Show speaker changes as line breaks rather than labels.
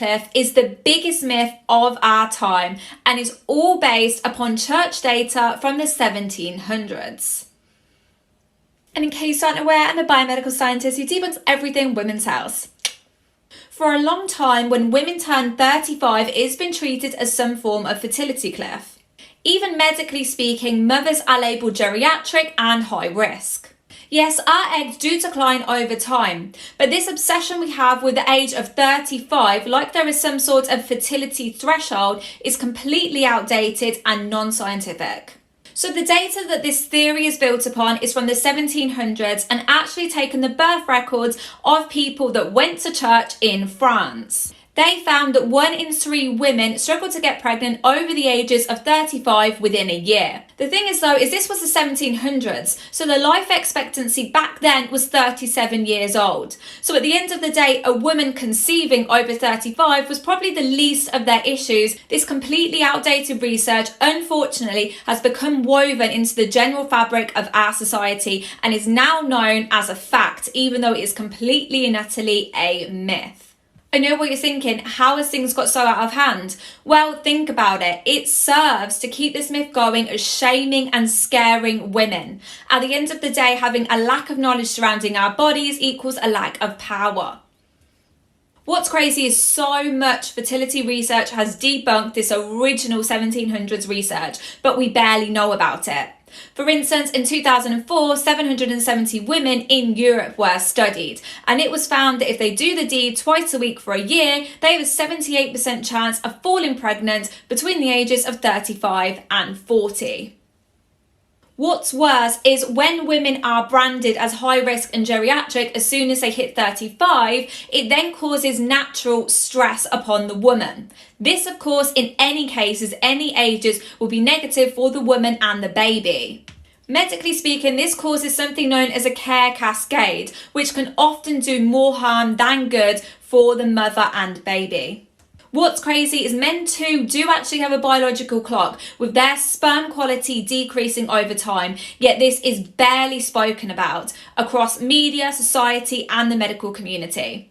Cliff is the biggest myth of our time and is all based upon church data from the 1700s. And in case you aren't aware, I'm a biomedical scientist who debunks everything women's health. For a long time, when women turn 35, it's been treated as some form of fertility cliff. Even medically speaking, mothers are labelled geriatric and high risk. Yes, our eggs do decline over time, but this obsession we have with the age of 35, like there is some sort of fertility threshold, is completely outdated and non-scientific. So the data that this theory is built upon is from the 1700s and actually taken the birth records of people that went to church in France. They found that 1 in 3 women struggled to get pregnant over the ages of 35 within a year. The thing is though, is this was the 1700s, so the life expectancy back then was 37 years old. So at the end of the day, a woman conceiving over 35 was probably the least of their issues. This completely outdated research, unfortunately, has become woven into the general fabric of our society and is now known as a fact, even though it is completely and utterly a myth. I know what you're thinking, how has things got so out of hand? Well, think about it. It serves to keep this myth going as shaming and scaring women. At the end of the day, having a lack of knowledge surrounding our bodies equals a lack of power. What's crazy is so much fertility research has debunked this original 1700s research, but we barely know about it. For instance, in 2004, 770 women in Europe were studied, and it was found that if they do the deed twice a week for a year, they have a 78% chance of falling pregnant between the ages of 35 and 40. What's worse is when women are branded as high risk and geriatric as soon as they hit 35, it then causes natural stress upon the woman. This, of course, in any cases, any ages, will be negative for the woman and the baby. Medically speaking, this causes something known as a care cascade, which can often do more harm than good for the mother and baby. What's crazy is men too do actually have a biological clock, with their sperm quality decreasing over time, yet this is barely spoken about across media, society and the medical community.